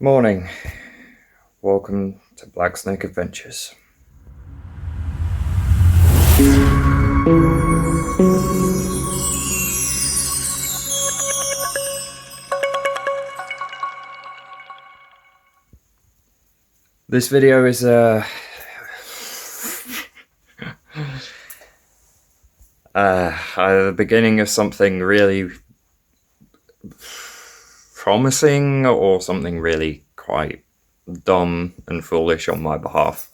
Morning. Welcome to Black Snake Adventures. This video is the beginning of something really promising, or something really quite dumb and foolish on my behalf.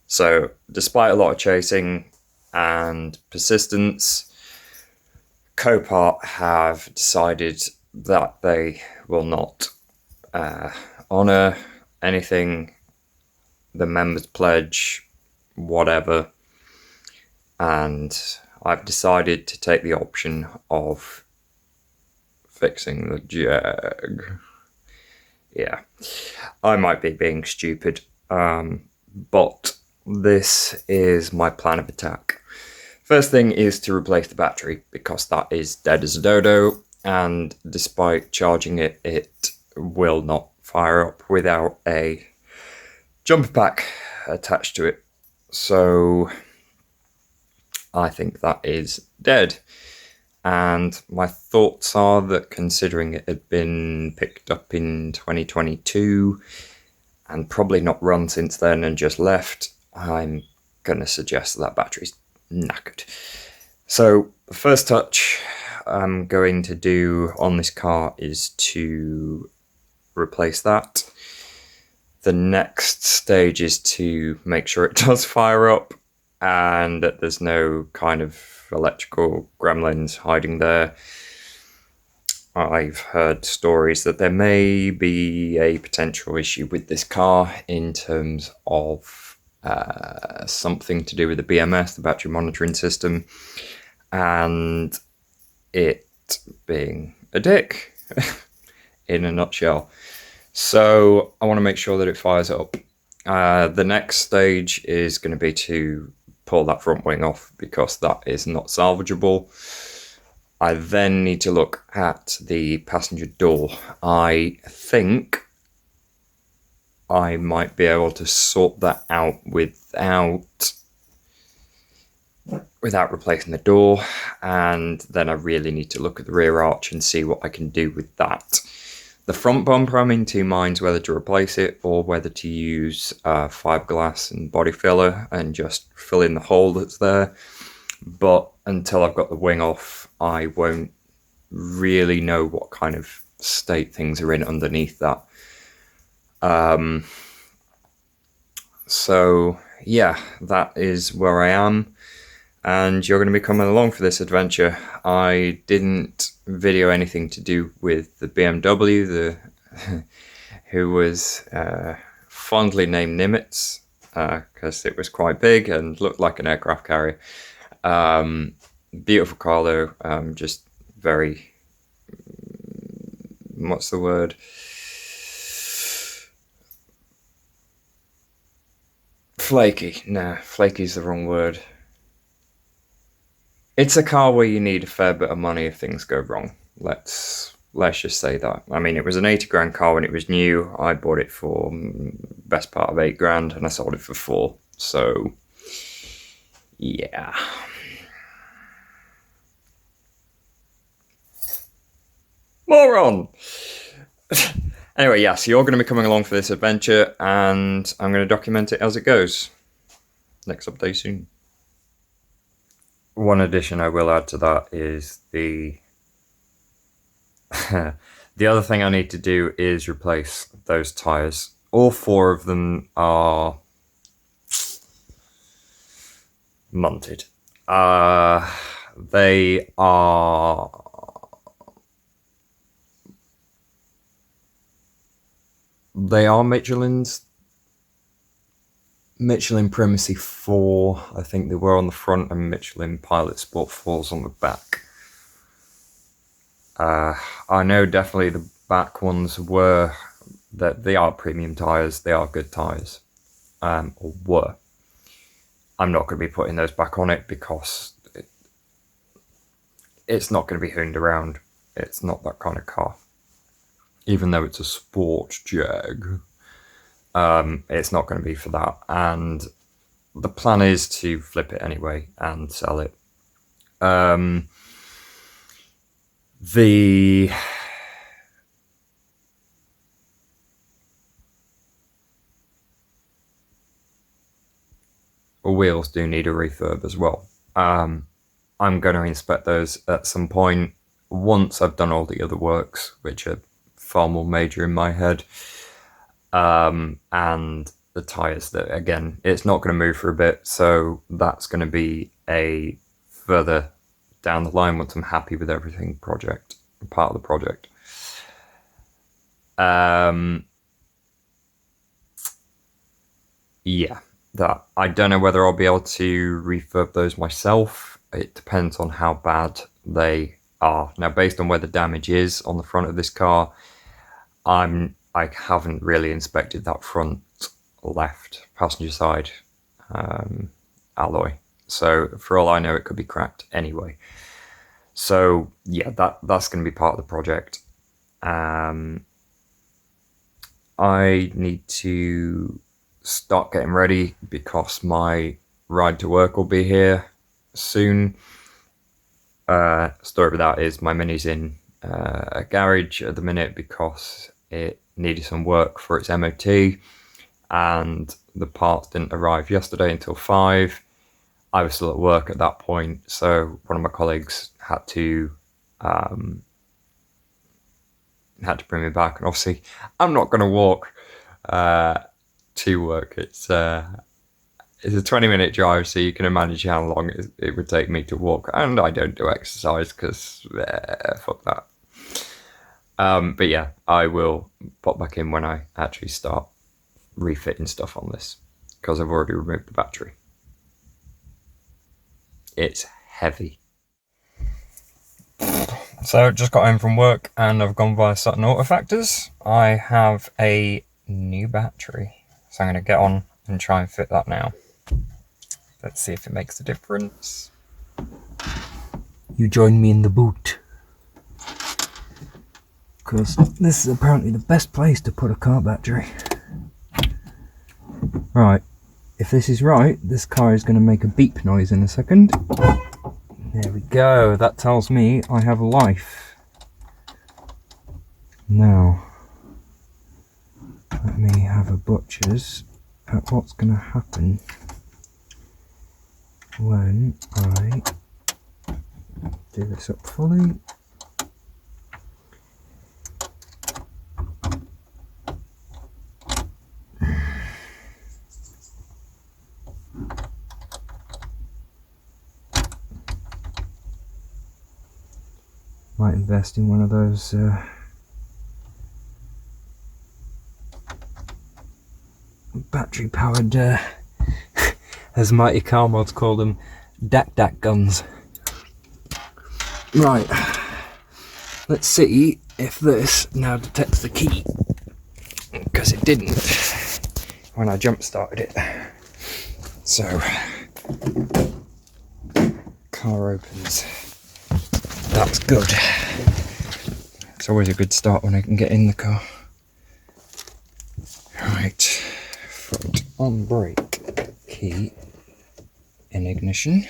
So, despite a lot of chasing and persistence, Copart have decided that they will not honour anything, the members pledge, whatever, and I've decided to take the option of fixing the Jag. Yeah, I might be being stupid, but this is my plan of attack. First thing is to replace the battery, because that is dead as a dodo, and despite charging it, it will not fire up without a jumper pack attached to it. So I think that is dead. And my thoughts are that, considering it had been picked up in 2022 and probably not run since then and just left, I'm going to suggest that battery's knackered. So the first touch I'm going to do on this car is to replace that. The next stage is to make sure it does fire up and that there's no kind of electrical gremlins hiding there. I've heard stories that there may be a potential issue with this car in terms of something to do with the BMS, the battery monitoring system, and it being a dick in a nutshell. So I want to make sure that it fires up. The next stage is going to be to pull that front wing off, because that is not salvageable. I then need to look at the passenger door. I think I might be able to sort that out without replacing the door, and then I really need to look at the rear arch and see what I can do with that. The front bumper, I'm in two minds whether to replace it or whether to use fiberglass and body filler and just fill in the hole that's there. But until I've got the wing off, I won't really know what kind of state things are in underneath that. So yeah, that is where I am, and you're going to be coming along for this adventure. I didn't video anything to do with the BMW, who was fondly named Nimitz, because it was quite big and looked like an aircraft carrier. Beautiful car though, just very, what's the word? Flaky. Nah, flaky's the wrong word. It's a car where you need a fair bit of money if things go wrong. Let's just say that. I mean, it was an 80 grand car when it was new. I bought it for best part of 8 grand and I sold it for 4. So, yeah. Moron! Anyway, yeah, so you're going to be coming along for this adventure, and I'm going to document it as it goes. Next update soon. One addition I will add to that is the the other thing I need to do is replace those tyres. All 4 of them are munted. They are Michelin Primacy 4, I think they were on the front, and Michelin Pilot Sport 4s on the back. I know definitely the back ones were, that they are premium tyres, they are good tyres, or were. I'm not going to be putting those back on it because it's not going to be hooned around. It's not that kind of car. even though it's a sport Jag. It's not going to be for that, and the plan is to flip it anyway and sell it. The wheels do need a refurb as well. I'm going to inspect those at some point once I've done all the other works, which are far more major in my head. And the tyres, that again, it's not going to move for a bit, so that's going to be a further down the line once I'm happy with everything part of the project. Yeah, that I don't know whether I'll be able to refurb those myself. It depends on how bad they are. Now, based on where the damage is on the front of this car, I haven't really inspected that front left passenger side alloy. So for all I know, it could be cracked anyway. So yeah, that's going to be part of the project. I need to start getting ready because my ride to work will be here soon. Story of that is my Mini's in a garage at the minute because it needed some work for its MOT, and the parts didn't arrive yesterday until 5. I was still at work at that point, so one of my colleagues had to bring me back, and obviously I'm not going to walk to work. It's a 20-minute drive, so you can imagine how long it would take me to walk, and I don't do exercise because fuck that. But yeah, I will pop back in when I actually start refitting stuff on this, because I've already removed the battery. It's heavy. So just got home from work and I've gone via Sutton Auto Factors. I have a new battery, so I'm going to get on and try and fit that now. Let's see if it makes a difference. You join me in the boot, because this is apparently the best place to put a car battery. Right, if this is right, this car is going to make a beep noise in a second. There we go, that tells me I have life. Now, let me have a butcher's at what's going to happen when I do this up fully. Might invest in one of those battery powered, as Mighty Car Mods call them, DAC guns. Right, let's see if this now detects the key, because it didn't when I jump started it. So, car opens. That's good. It's always a good start when I can get in the car. Right, foot on brake, key in ignition.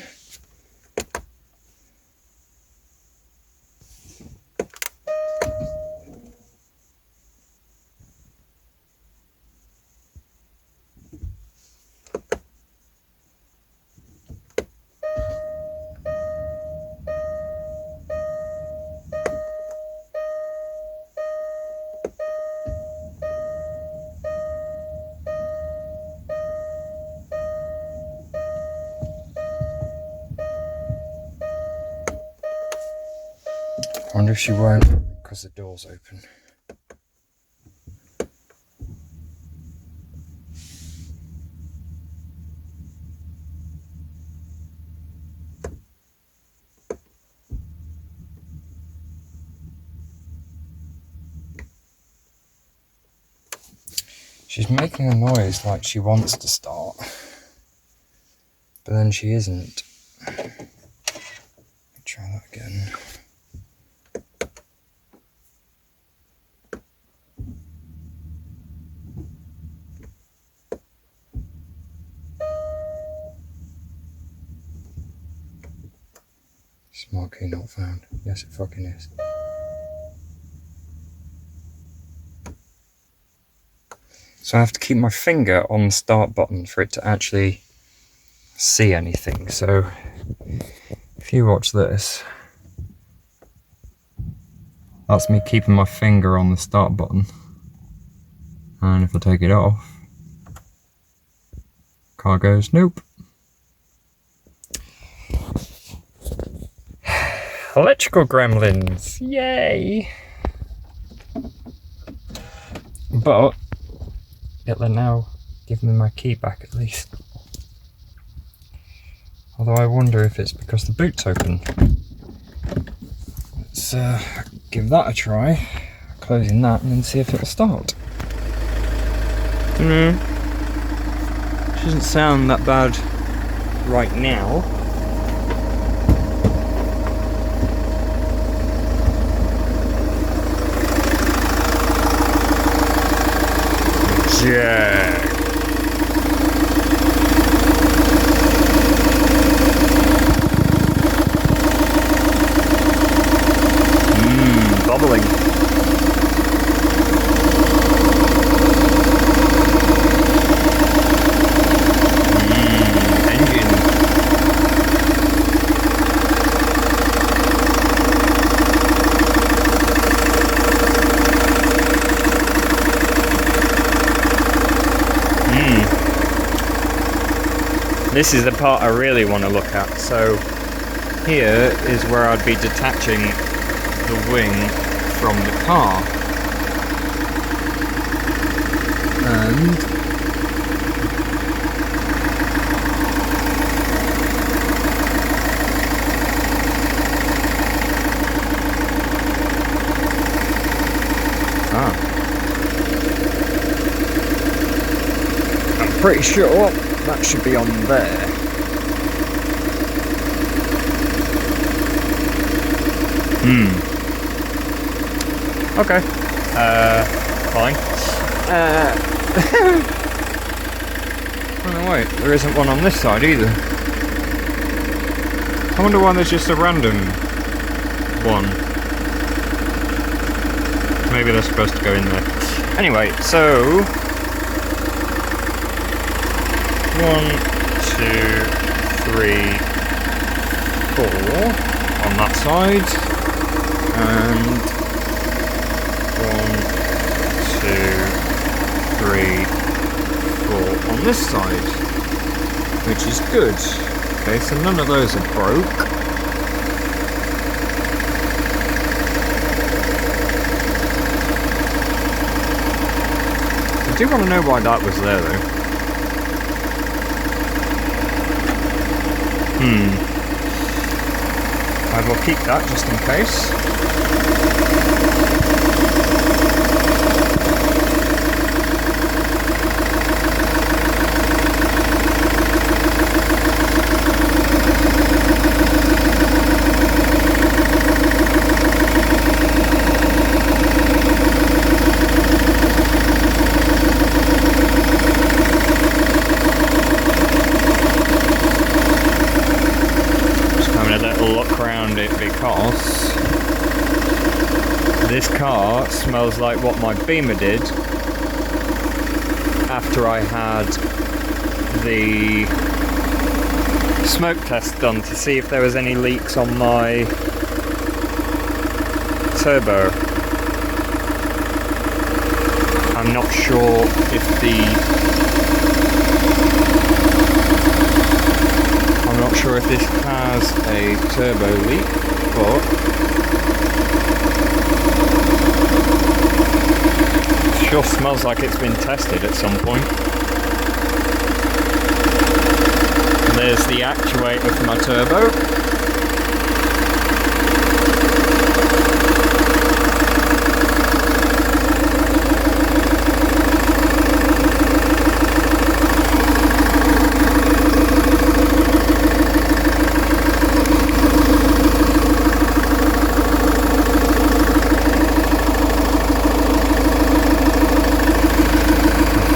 I wonder if she won't, because the door's open. She's making a noise like she wants to start, but then she isn't. Let me try that again. Smart key not found. Yes, it fucking is. So I have to keep my finger on the start button for it to actually see anything. So if you watch this, that's me keeping my finger on the start button. And if I take it off, car goes, nope. Electrical gremlins, yay! But it'll now give me my key back at least. Although I wonder if it's because the boot's open. Let's give that a try. Closing that and then see if it'll start. Doesn't sound that bad right now. Jaaaag. Bubbling. Engine. This is the part I really want to look at. So here is where I'd be detaching the wing from the car. And I'm pretty sure that should be on there. Okay. Fine. Oh no, wait, there isn't one on this side either. I wonder why there's just a random one. Maybe they're supposed to go in there. Anyway, so 1, 2, 3, 4 on that side, and 1, 2, 3, 4 on this side, which is good. Okay, so none of those are broke. I do want to know why that was there though. I will keep that just in case. Because this car smells like what my Beamer did after I had the smoke test done to see if there was any leaks on my turbo. I'm not sure if this has a turbo leak, but it sure smells like it's been tested at some point. And there's the actuator for my turbo.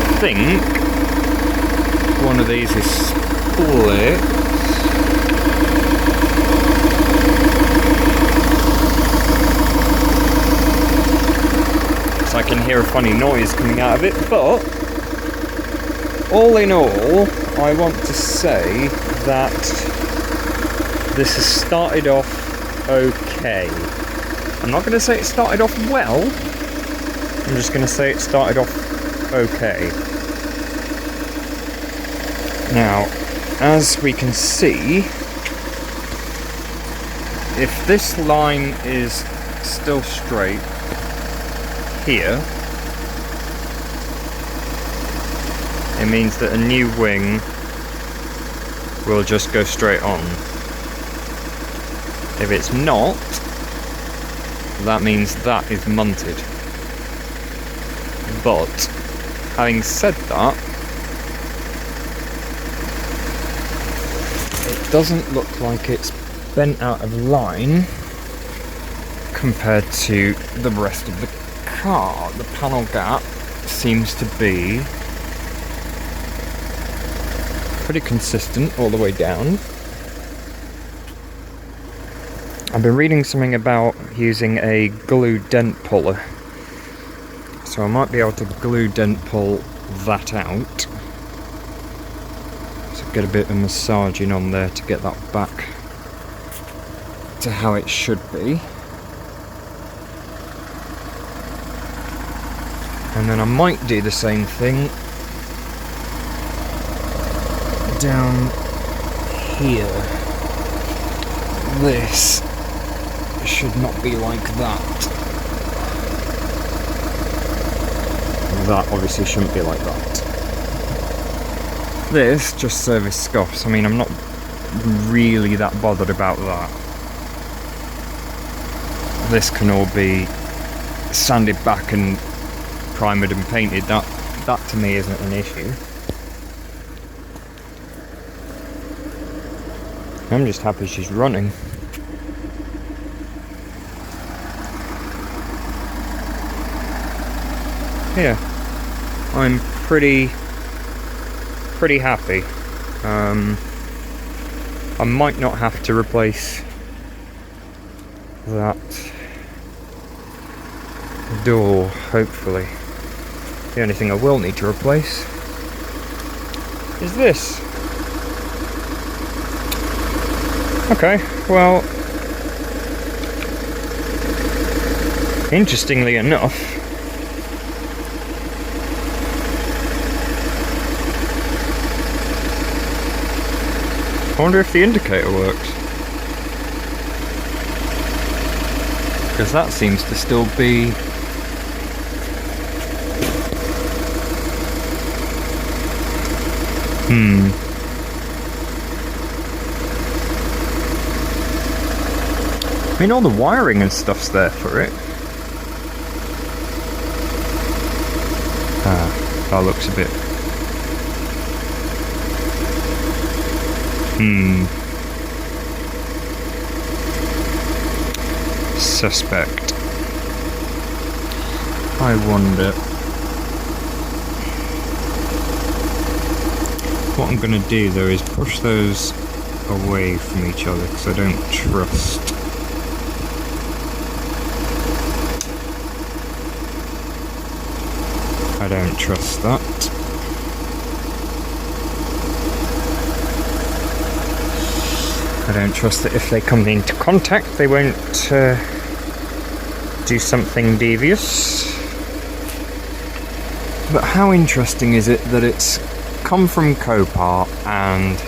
I think one of these is split. I can hear a funny noise coming out of it, but all in all, I want to say that this has started off okay. I'm not going to say it started off well, I'm just going to say it started off okay. Now, as we can see, if this line is still straight here, it means that a new wing will just go straight on. If it's not, that means that is munted. But, having said that, it doesn't look like it's bent out of line compared to the rest of the car. The panel gap seems to be pretty consistent all the way down. I've been reading something about using a glue dent puller, so I might be able to glue dent pull that out. So get a bit of massaging on there to get that back to how it should be. And then I might do the same thing down here. This should not be like that. That obviously shouldn't be like that. This just service scuffs. I mean, I'm not really that bothered about that. This can all be sanded back and primered and painted. That to me isn't an issue. I'm just happy she's running. Yeah, I'm pretty happy. I might not have to replace that door, hopefully. The only thing I will need to replace is this. Okay, well, interestingly enough, I wonder if the indicator works. Because that seems to still be... I mean, all the wiring and stuff's there for it. That looks a bit... suspect. I wonder... What I'm going to do though is push those away from each other because I don't trust... I don't trust that. I don't trust that if they come into contact they won't do something devious. But how interesting is it that it's come from Copart and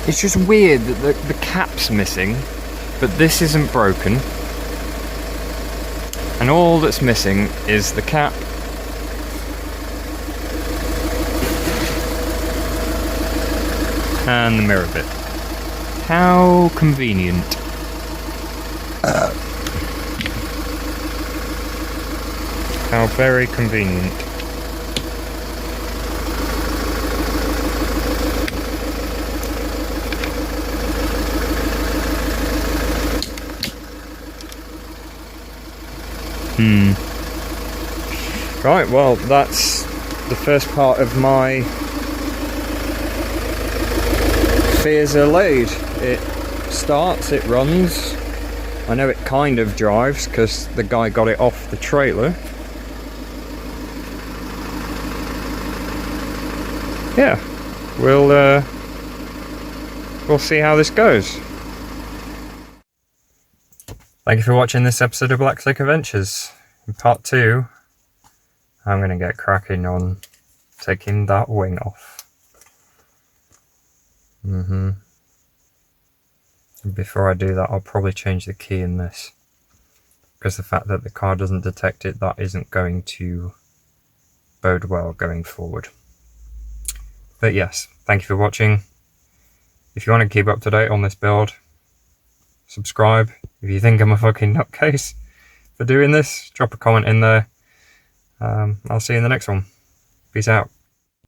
it's just weird that the cap's missing, but this isn't broken. And all that's missing is the cap and the mirror bit. How convenient. How very convenient. Right, well, that's the first part of my fears are allayed. It starts, it runs, I know it kind of drives because the guy got it off the trailer. Yeah, we'll see how this goes. Thank you for watching this episode of Black Slick Adventures. In part 2, I'm going to get cracking on taking that wing off. Before I do that, I'll probably change the key in this, because the fact that the car doesn't detect it, that isn't going to bode well going forward. But yes, thank you for watching. If you want to keep up to date on this build, subscribe. If you think I'm a fucking nutcase for doing this, drop a comment in there. I'll see you in the next one. Peace out.